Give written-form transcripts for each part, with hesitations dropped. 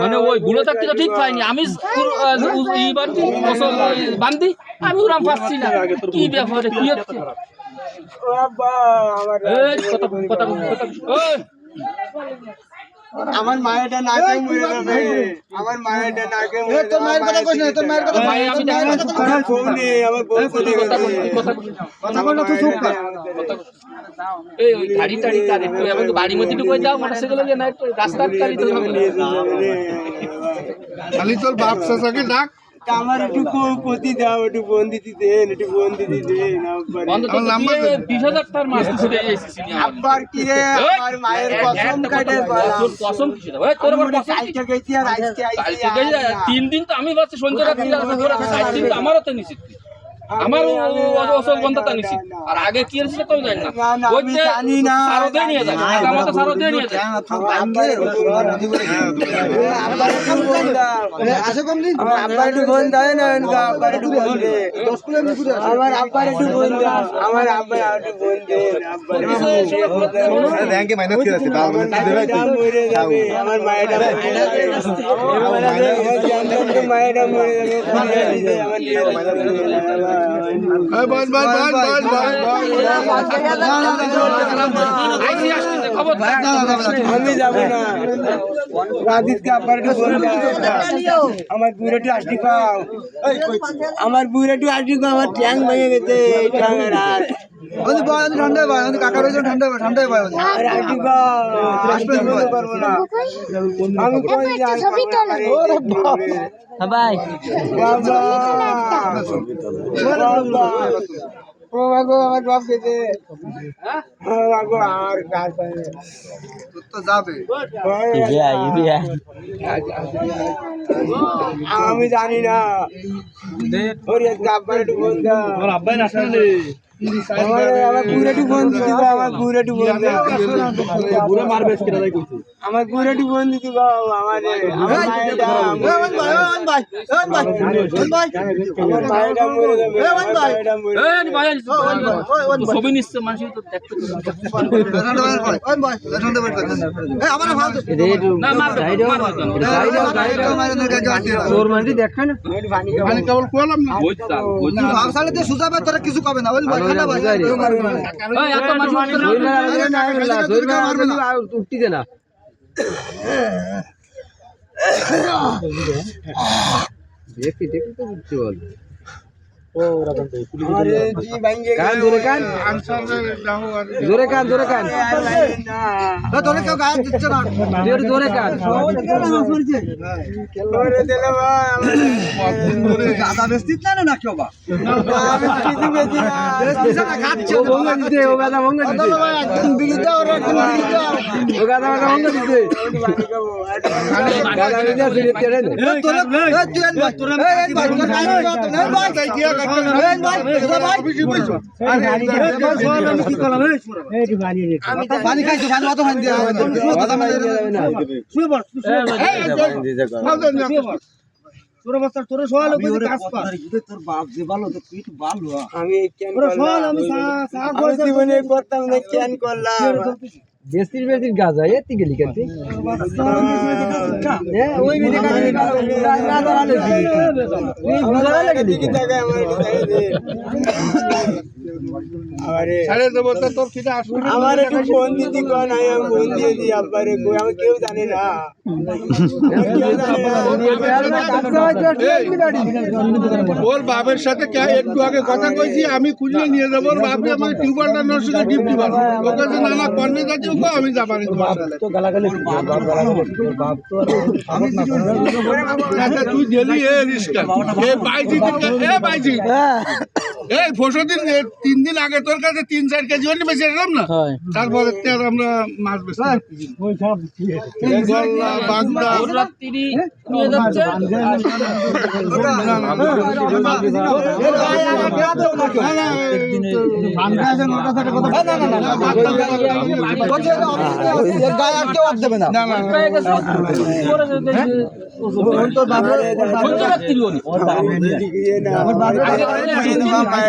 মানে ওই বুড়ো থাকতে তো ঠিক পাইনি আমি বান্ধি আমি ওরাম পাচ্ছি না কি ব্যাপারে কি হচ্ছে আমার মায়েরটা নাকে মুড়ে যাবে আমার মায়েরটা নাকে মুড়ে তোর মায়ের কথা কইছ না তোর মায়ের কথা আমার বউ নেই আমার বউ চলে গেছে কথা বল না তুই চুপ কর এই ওই গাড়ি টাড়ি কার একটু এবং বাড়ি মধ্যে একটু কই দাও মোটরসাইকেল না একটু রাস্তার কালি তো খালি তোর বাপ চাচাকে ডাক আমার একটু কতি দাও একটু বন্দিতি দেন একটু বন্দিতি দেন আমার নাম্বার 20000 টাকার মাছ ছুটে এসেছি আব্বার কি রে আমার মায়ের কসম কাটে বলা তোর কসম কিসে ওই তোর আবার কসম আজকে গেছি আর আজকে আইছি 3 দিন তো আমি বাচ্চা সঞ্জয় রাত দিলা তোর 4 দিন তো আমারও তো নিশ্চিত আমার অসল বন্ধতা নিশ্চিত আর আগে কি হয়েছিল তো জানি না ওই যে জানি না সারো দিয়ে নিয়ে যায় আমার তো সারো দিয়ে নিয়ে যায় আসে কম দিন আমার আব্বার একটু ফোন দেয় না আব্বার একটু ফোন দে 10 কিলোমিটার আমার আব্বার একটু ফোন দে আমার আব্বার একটু ফোন দে আব্বার ব্যাংকে মাইনাস করে আছে বাল মানে দেবে মরে যাবে আমার মায়েরটা মায়েরটা মরে যাবে আমার বল বল বল বল বল আমি যাব না রাদিতকে আব্বার একটু ফোন দাও আমার বুড়াটি আসি খাও আমার বুড়াটি আসি খাও আমার ট্যাং ভেঙে গেছে ট্যাংয়ের আর ওই বল ঠান্ডা ভাই আমি কাকার ওই ঠান্ডা ভাই আর আসি খাও আসবে বলতে পারবো না আমি কই যাই ওরে বাপ ভাই বাবা ও মাগো আমার বাপ গেছে ও মাগো আর কাজ পাই তো যাবে আমি জানি না ওরে আব্বার একটু ফোন দাও আমার আব্বাই না আসলে আমার বুড়াটি ফোন দিতে গো আমার বুড়াটি ফোন দাও বুড়া মারবে কেটে যাই কইছে আমার বুড়াটি ফোন দিতে গো আমারে আমার মায়েরটা আমার মায়েরটা মরে যাবে মায়েরটা মরে এই ভাই ছবি নিচ্ছে মানুষ তো দেখতে না তোর মানে দেখছ না আমি কেবল কইলাম না ভাবসালে তো সুজাবে তোরা কিছু কবে না ওই ঠান্ডা ভাই এই এত মানুষ উঠতি দে না দেখি দেখি তো বুঝতে বল জোরে কান জোরে কান তোরে কেউ গায়ে দিচ্ছে না জোরে কান গাদা বেস্তিত না না কেউ বা পানি খাইছো পানি অত পানি দিয়া তোর বাপ যে ভালো তো তুই তো ভালো আমি জীবনে করতাম না কেন করলাম বেস্তির বেস্তির গাজা এতি গেলি কেনতে ওই মিলে কাজে না দাঁড়ালে তুই ভুলা লাগে দিকে জায়গা আমার সাড়ে দেবো তো তোর কিটা আসবে আমার একটু ফোন দিতে কোন আমি ফোন দিয়ে দিই আব্বারে কই আমি কেউ জানি না ওর বাপের সাথে একটু আগে কথা কইছি আমি খুঁজে নিয়ে যাবো ওর বাপে আমাকে টিউবওয়েলটা নষ্ট করে ডিপ দিবার ও কাছে নানা কর্নে যাচ্ছে ও আমি যাবানি আচ্ছা তুই গেলি এ রিস্কা এ বাইজি এ বাইজি এই 3 দিন আগে তোর কাছে 3-4 কেজি অন্য বেশি এলাম না তারপরে আমরা মাছ বেশি বাগদা রাত্রি নিয়ে যাচ্ছে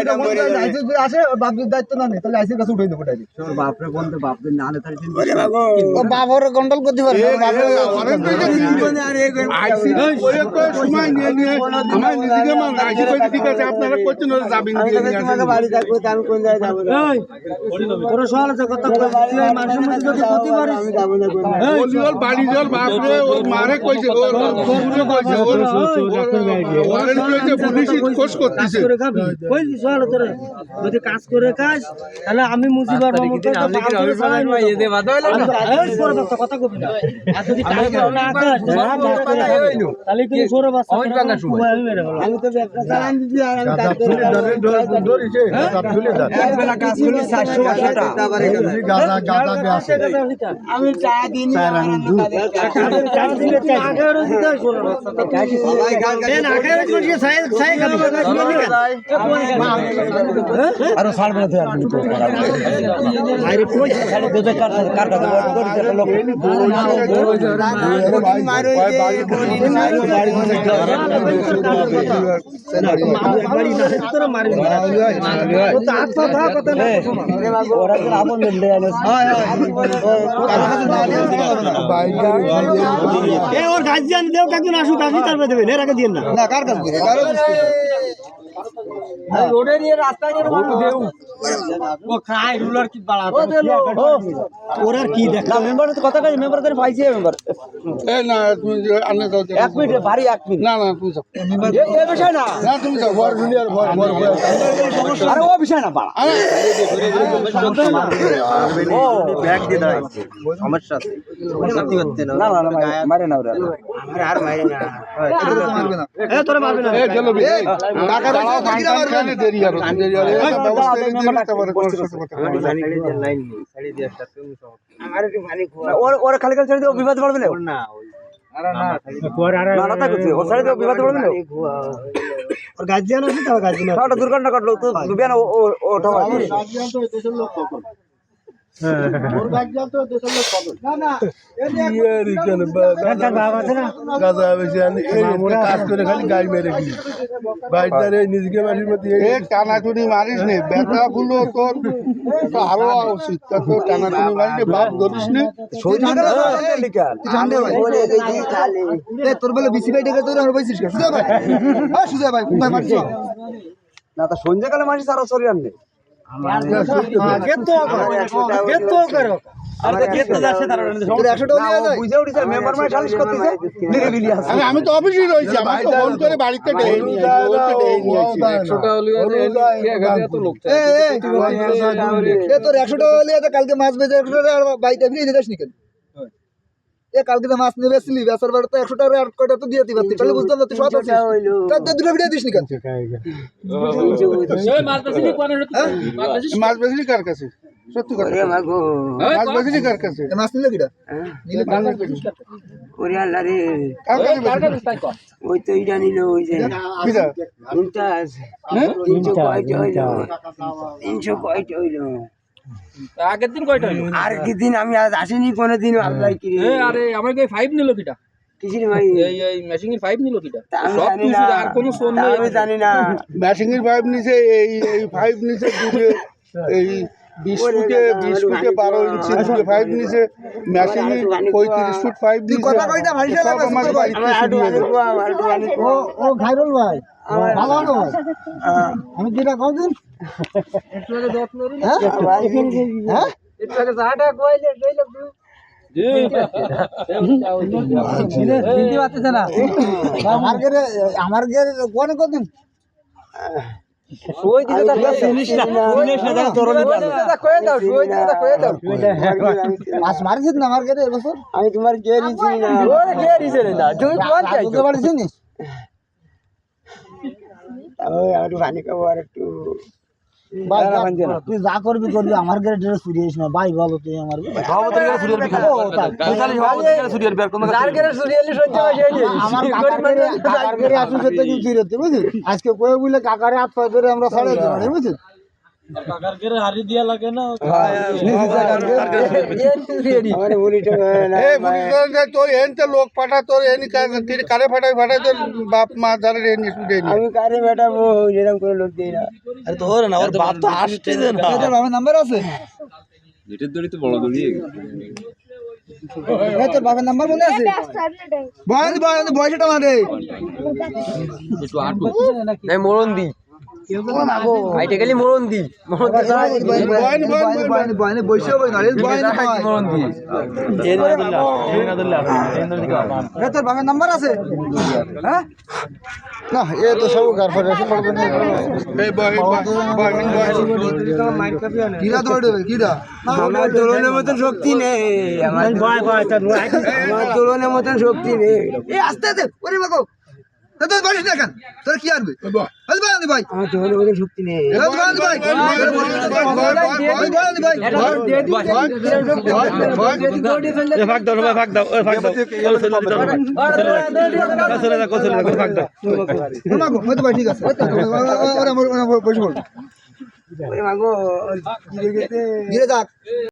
এটা মরে যাবে। আসে ওর বাপের দায়িত্ব না নেই তাহলে আইসির কাছে উঠে দেবো ডাইরেক্ট বাপরে বলতে বাপরে না হলে তাহলে ওরে ও বাপরে কন্ট্রোল করতে পারে আইসি প্রয়োগ করে সময় নিয়ে নিয়ে আমার নিজেকে মানে আইসি কইতে ঠিক আছে আপনারা করছেন ওরা যাবেন দিয়ে নিয়ে আসেন। বাড়ি থাকবো আমি কোন জায়গায় যাবো না তোর সহজ কথা মানুষের মধ্যে যদি ক্ষতি পারিস আমি যাবো না কোন বলিওর বাড়ি জল বাপরে ওর মারে কইছে ওর গুরু কইছে ওর ওয়ারেন্ট কইছে পুলিশ কোষ করতেছে কই সহজ তোরে যদি কাজ করে কাজ তাহলে আমি মুজিবার মতো কথা কবি না আর যদি কাজ করে না কাজ তাহলে কি সরে বাচ্চা আমি মেরে গেল আমি তো একটা চালান দিছি আর আমি কাজ করে একবেলা কাজ করলে 700 টাকা আমি চা দিইনি কাজ দিলে আগে রোজ দিতে সরে আরো ছাড় বেড়ে আরে কই খালি দুধে কার কথা লোক বাড়ি না তোরা মারি ও তো হাত পা কথা না ওরা তো আপন মিললে এ ওর গাজিয়ান দেও কাকুন আসু কাজি তারপরে দেবে এর আগে দিন না কার কাজ করে কারো রোডে নিয়ে রাস্তায় নিয়ে মানুষ দেউ ও খায় রুলার কি বাড়া ওর আর কি দেখা মেম্বার তো কথা কই মেম্বার তো পাইছে মেম্বার এ না তুমি আনলে দাও 1 মিনিট ভারী 1 মিনিট না না তুমি যাও এই বিষয় না না তুমি যাও ঘর জুনিয়র ঘর আরে ও বিষয় না বাড়া ও ব্যাগ দিয়ে দাও সমস্যা আছে সত্যি হচ্ছে না না না মারে না ওরা আমরা আর মারে না এ তোরে মারবে না এ চলো বে টাকা দাও ফাইন খালি দেরি আর দেরি আর এই ব্যবস্থা করে দিলে তারপরে কোন ছোট কথা লাইন নেই ছাড়ি দিয়ে একটা তুমি আমার একটু পানি খোয়া ওর খালি খালি ছাড়ি দিয়ে বিবাদ পড়বে না আরে না না না করছে ওর ছাড়ি দিয়ে বিবাদ পড়বে না ওর গাজিয়ান আছে তো গাজিয়ান ওটা দুর্ঘটনা ঘটলো তো বিয়ান ওটা গাজিয়ান তো দেশের লোক কখন ওর গাজিয়ান তো দেশের লোক কখন না না ইয়ারি কেন বাবা আছে না গাজা বেশি আনি এই কাজ করে খালি গাড়ি মেরে গেলি বাইরে নিজেকে মারির মধ্যে এ টানাটুনি মারিস নে ব্যথা গুলো তোর তো আরো উচিত তো টানাটুনি মারিস বাপ ধরিস নে তোর বলে বিসি ভাই ডেকে তোর আর বইছিস সুজা ভাই সুজা ভাই কোথায় মারছিস না তা সন্ধ্যাকালে মারছিস আর সরি আনবে আমি তো অফিসে রয়েছি আমাকে তো ফোন করে বাড়িতে ডেকে নিয়ে তোর 100 টাকা হলে কালকে মাছ বেঁচে 100 টাকা বাইতে ফিরে দিতে আসনি কেন এ কালকে তো মাছ নেবে আসলি বেচার বাড়িতে 100 টাকা আর কয়টা তো দিয়ে দিবি তাহলে বুঝতাম না তুই সব আছিস তার দুটো ভিডিও দিস নি কেন মাছ বেশি কার কাছে সত্যি কথা মাছ বেশি কার কাছে মাছ নিলে কিটা ওরে আল্লাহ রে কার কাছে ওই তো ইডা নিল ওই যে কিরা তিনটা আছে 300 কয়টা হইলো 300 কয়টা হইলো আগের দিন কয়টা হলো আর কি দিন আমি আজ আসিনি কোনোদিন আল্লাহ কি রে আরে আমার কাছে 5 নিল কিটা কিসির ভাই এই মেশিং এর 5 নিল কিটা তা আমি সব জানি কিছু না আর কোন ফোন তা নেই আমি জানি না ম্যাশিংয়ের পাইপ নিচে এই 5 নিচে দুটো এই 20 ফুটে 12 ইঞ্চি দুটো 5 নিচে ম্যাশিংয়ে 35 ফুট 5 নিচে কথা কইটা ভাই সব আমার বাড়িতে আমার আটু আনি ও ঘাইরুল ভাই ভালো আছো ভাই আমি যেটা কইছিন একটু আগে দত নরি হ্যাঁ একটু আগে যাটা কইলে কইলে হিন্দি বাতেছে না আমার ঘরে কোন কদিন ওই দিকে তো জিনিস না জিনিস না তোর নিতে কই দাও ওই দিকে কই দাও মাছ মারছিস না আমার ঘরে এবছর আমি তোমার গেরি চিনি না ওরে গেরি ছেড়ে না তুই কোন চাই তোকে বাড়ি চিনিস ওই আর পানি খাবো আর একটু ভাই তুই যা করবি করবি আমার ঘরে ড্রেস ফুরিয়েছিস না ভাই বলো তুই আমার সভাপতির ঘরে ফুরিয়ে বিখা সভাপতির ঘরে কোন যার ঘরে ফুরিয়েলি সহ্য হয়ে আমার কাকার ঘরে আসুন সত্যি কি ফিরতে বুঝছিস আজকে কই বলে কাকারে হাত পা ধরে আমরা ছাড়ে দিই বুঝছিস আমার বুড়িটা এই বুড়ি তোর এনতে লোক পাঠা তোর এনি কারে ফাটাই তোর বাপ মা যারা এনি শুধু আমি কারে বেটাবো এরকম করে লোক দিই না। তোর না ওর বাপ তো আসতে দে না বাবার নাম্বার আছে? এটার দড়ি তো বড় দড়ি তোর বাবার নাম্বার মনে আছে? বয়সটা মারে একটু আটু মরণ দি আইটে গেলি মরণ দি তোর বাবার নাম্বার আছে? হ্যাঁ না এ তো সব গার্লফ্রেন্ড আমার তোলনের মতন শক্তি নেই, আমার তোলনের মতন শক্তি নেই। আস্তে আস্তে ওরে বাবা তোর বাড়িস না কেন? তোর কি আসবে ভাই? আমার তোলনের মতন শক্তি নেই ঠিক আছে